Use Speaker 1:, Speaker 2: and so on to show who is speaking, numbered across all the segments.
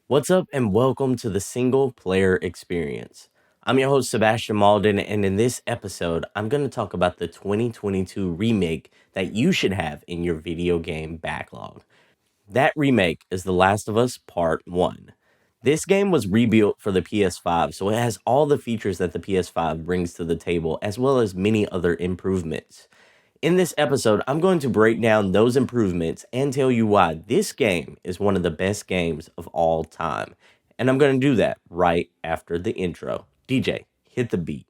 Speaker 1: What's up, and welcome to the single player experience. I'm your host, Sebastian Mauldin, and in this episode, I'm going to talk about the 2022 remake that you should have in your video game backlog. That remake is The Last of Us Part 1. This game was rebuilt for the PS5, so it has all the features that the PS5 brings to the table, as well as many other improvements. In this episode, I'm going to break down those improvements and tell you why this game is one of the best games of all time. And I'm going to do that right after the intro. DJ, hit the beat.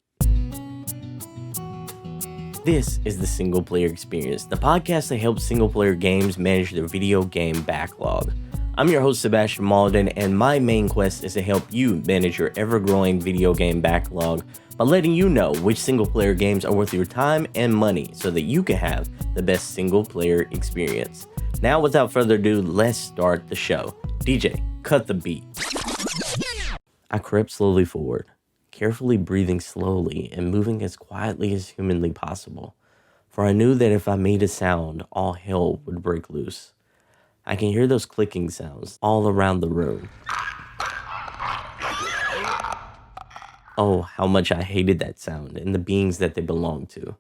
Speaker 1: This is the Single Player Experience, the podcast that helps single player games manage their video game backlog. I'm your host, Sebastian Mauldin, and my main quest is to help you manage your ever-growing video game backlog by letting you know which single-player games are worth your time and money so that you can have the best single-player experience. Now, without further ado, let's start the show. DJ, cut the beat. I crept slowly forward, carefully breathing slowly and moving as quietly as humanly possible, for I knew that if I made a sound, all hell would break loose. I can hear those clicking sounds all around the room. Oh, how much I hated that sound and the beings that they belonged to.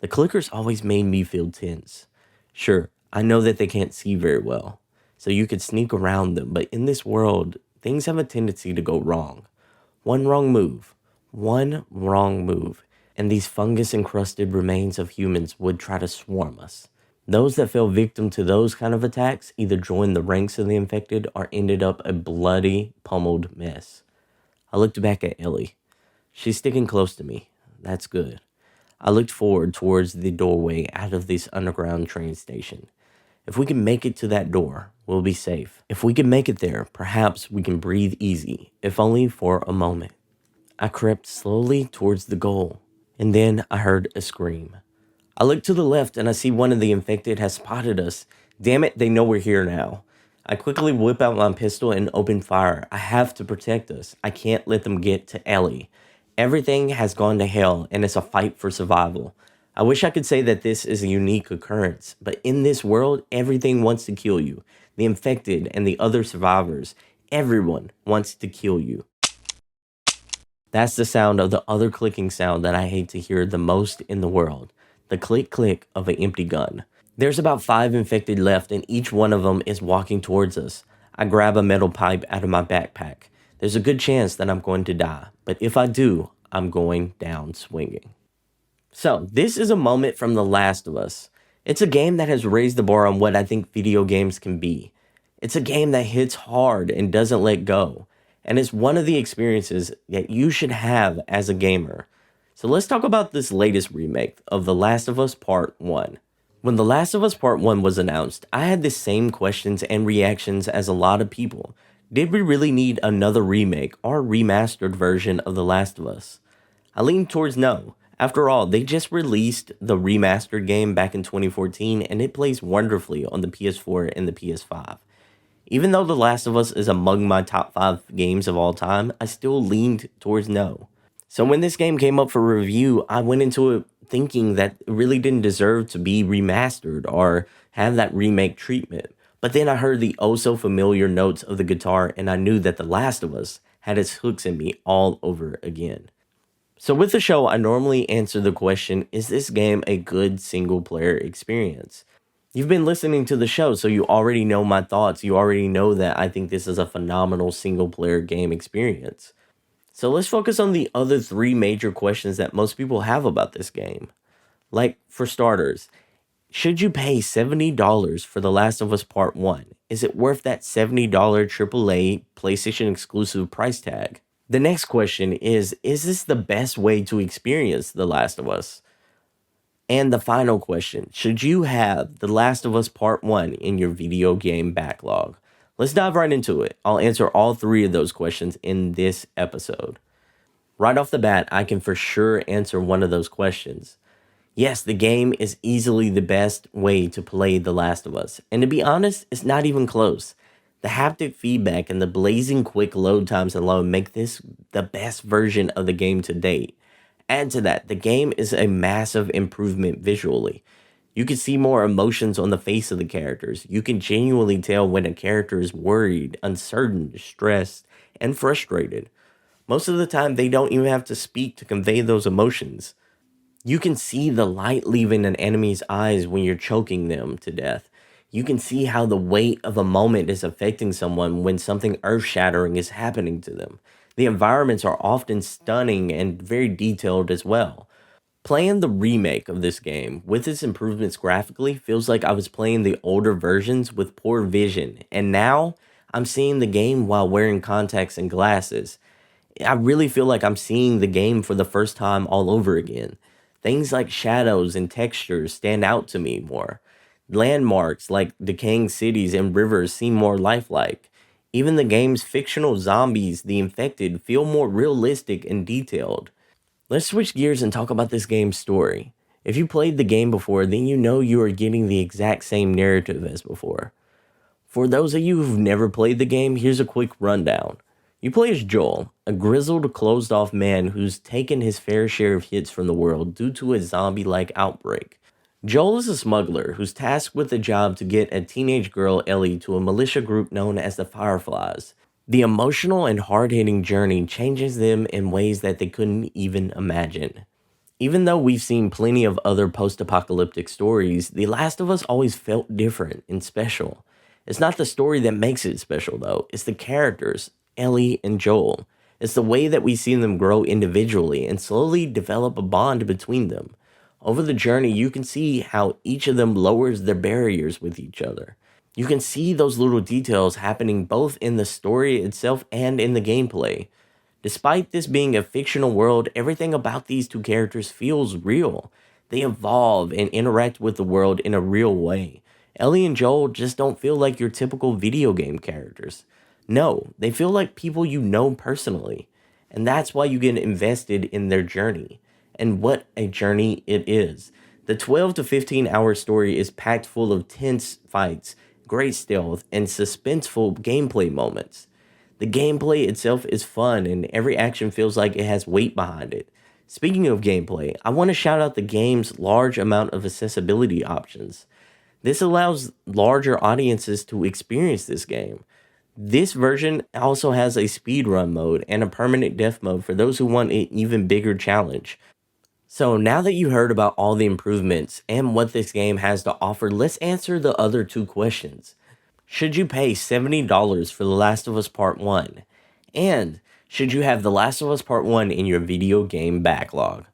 Speaker 1: The clickers always made me feel tense. Sure, I know that they can't see very well, so you could sneak around them, but in this world, things have a tendency to go wrong. One wrong move, and these fungus-encrusted remains of humans would try to swarm us. Those that fell victim to those kind of attacks either joined the ranks of the infected or ended up a bloody, pummeled mess. I looked back at Ellie. She's sticking close to me. That's good. I looked forward towards the doorway out of this underground train station. If we can make it to that door, we'll be safe. If we can make it there, perhaps we can breathe easy, if only for a moment. I crept slowly towards the goal, and then I heard a scream. I look to the left and I see one of the infected has spotted us. Damn it, they know we're here now. I quickly whip out my pistol and open fire. I have to protect us. I can't let them get to Ellie. Everything has gone to hell and it's a fight for survival. I wish I could say that this is a unique occurrence, but in this world, everything wants to kill you. The infected and the other survivors, everyone wants to kill you. That's the sound of the other clicking sound that I hate to hear the most in the world. The click-click of an empty gun. There's about 5 infected left and each one of them is walking towards us. I grab a metal pipe out of my backpack. There's a good chance that I'm going to die, but if I do, I'm going down swinging. So, this is a moment from The Last of Us. It's a game that has raised the bar on what I think video games can be. It's a game that hits hard and doesn't let go. And it's one of the experiences that you should have as a gamer. So let's talk about this latest remake of The Last of Us Part 1. When The Last of Us Part 1 was announced, I had the same questions and reactions as a lot of people. Did we really need another remake or remastered version of The Last of Us? I leaned towards no. After all, they just released the remastered game back in 2014 and it plays wonderfully on the PS4 and the PS5. Even though The Last of Us is among my top 5 games of all time, I still leaned towards no. So when this game came up for review, I went into it thinking that it really didn't deserve to be remastered or have that remake treatment. But then I heard the oh so familiar notes of the guitar and I knew that The Last of Us had its hooks in me all over again. So with the show, I normally answer the question, is this game a good single player experience? You've been listening to the show, so you already know my thoughts. You already know that I think this is a phenomenal single player game experience. So let's focus on the other 3 major questions that most people have about this game. Like, for starters, should you pay $70 for The Last of Us Part 1? Is it worth that $70 AAA PlayStation exclusive price tag? The next question is this the best way to experience The Last of Us? And the final question, should you have The Last of Us Part 1 in your video game backlog? Let's dive right into it. I'll answer all 3 of those questions in this episode. Right off the bat, I can for sure answer one of those questions. Yes, the game is easily the best way to play The Last of Us. And to be honest, it's not even close. The haptic feedback and the blazing quick load times alone make this the best version of the game to date. Add to that, the game is a massive improvement visually. You can see more emotions on the face of the characters. You can genuinely tell when a character is worried, uncertain, stressed, and frustrated. Most of the time, they don't even have to speak to convey those emotions. You can see the light leaving an enemy's eyes when you're choking them to death. You can see how the weight of a moment is affecting someone when something earth shattering is happening to them. The environments are often stunning and very detailed as well. Playing the remake of this game with its improvements graphically feels like I was playing the older versions with poor vision, and now I'm seeing the game while wearing contacts and glasses. I really feel like I'm seeing the game for the first time all over again. Things like shadows and textures stand out to me more. Landmarks like decaying cities and rivers seem more lifelike. Even the game's fictional zombies, the infected, feel more realistic and detailed. Let's switch gears and talk about this game's story. If you played the game before, then you know you are getting the exact same narrative as before. For those of you who've never played the game, here's a quick rundown. You play as Joel, a grizzled, closed off man who's taken his fair share of hits from the world due to a zombie like outbreak. Joel is a smuggler who's tasked with the job to get a teenage girl, Ellie, to a militia group known as the Fireflies. The emotional and hard hitting journey changes them in ways that they couldn't even imagine. Even though we've seen plenty of other post apocalyptic stories, The Last of Us always felt different and special. It's not the story that makes it special, though, it's the characters, Ellie and Joel. It's the way that we see them grow individually and slowly develop a bond between them. Over the journey, you can see how each of them lowers their barriers with each other. You can see those little details happening both in the story itself and in the gameplay. Despite this being a fictional world, everything about these two characters feels real. They evolve and interact with the world in a real way. Ellie and Joel just don't feel like your typical video game characters. No, they feel like people you know personally. And that's why you get invested in their journey. And what a journey it is. The 12 to 15 hour story is packed full of tense fights, great stealth, and suspenseful gameplay moments. The gameplay itself is fun and every action feels like it has weight behind it. Speaking of gameplay, I want to shout out the game's large amount of accessibility options. This allows larger audiences to experience this game. This version also has a speedrun mode and a permanent death mode for those who want an even bigger challenge. So now that you heard about all the improvements and what this game has to offer, let's answer the other two questions. Should you pay $70 for The Last of Us Part 1? And should you have The Last of Us Part 1 in your video game backlog?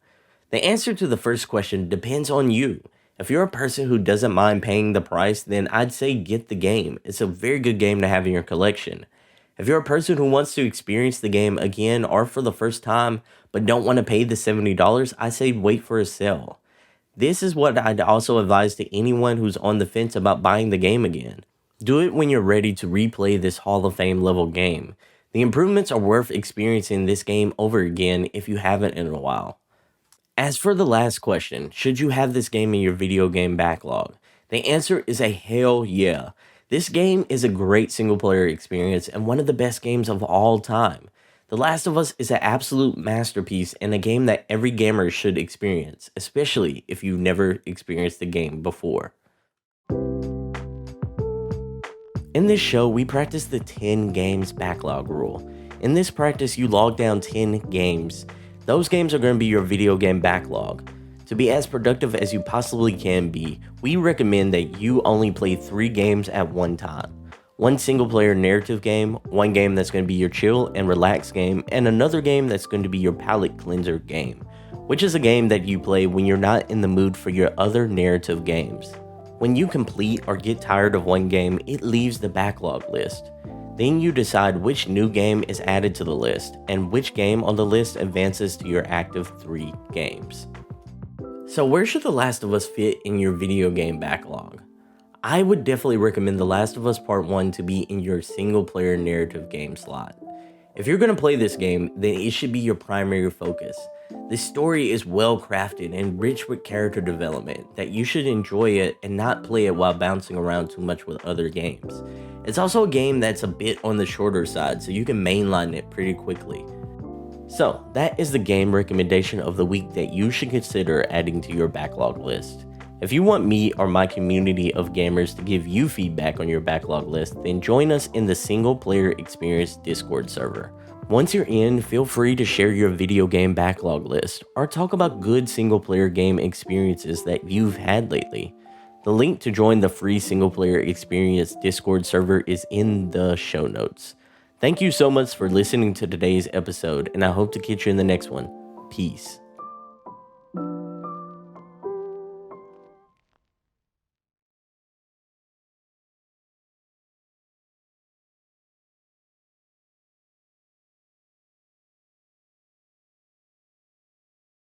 Speaker 1: The answer to the first question depends on you. If you're a person who doesn't mind paying the price, then I'd say get the game. It's a very good game to have in your collection. If you're a person who wants to experience the game again or for the first time, but don't want to pay the $70, I say wait for a sale. This is what I'd also advise to anyone who's on the fence about buying the game again. Do it when you're ready to replay this Hall of Fame level game. The improvements are worth experiencing this game over again if you haven't in a while. As for the last question, should you have this game in your video game backlog? The answer is a hell yeah. This game is a great single player experience and one of the best games of all time. The Last of Us is an absolute masterpiece and a game that every gamer should experience, especially if you've never experienced the game before. In this show, we practice the 10 games backlog rule. In this practice, you log down 10 games. Those games are going to be your video game backlog. To be as productive as you possibly can be, we recommend that you only play 3 games at one time. One single player narrative game, one game that's going to be your chill and relax game, and another game that's going to be your palate cleanser game, which is a game that you play when you're not in the mood for your other narrative games. When you complete or get tired of one game, it leaves the backlog list. Then you decide which new game is added to the list, and which game on the list advances to your active 3 games. So where should The Last of Us fit in your video game backlog? I would definitely recommend The Last of Us Part 1 to be in your single player narrative game slot. If you're going to play this game, then it should be your primary focus. This story is well crafted and rich with character development that you should enjoy it and not play it while bouncing around too much with other games. It's also a game that's a bit on the shorter side, so you can mainline it pretty quickly. So that is the game recommendation of the week that you should consider adding to your backlog list. If you want me or my community of gamers to give you feedback on your backlog list, then join us in the Single Player Experience Discord server. Once you're in, feel free to share your video game backlog list or talk about good single player game experiences that you've had lately. The link to join the free Single Player Experience Discord server is in the show notes. Thank you so much for listening to today's episode, and I hope to catch you in the next one. Peace.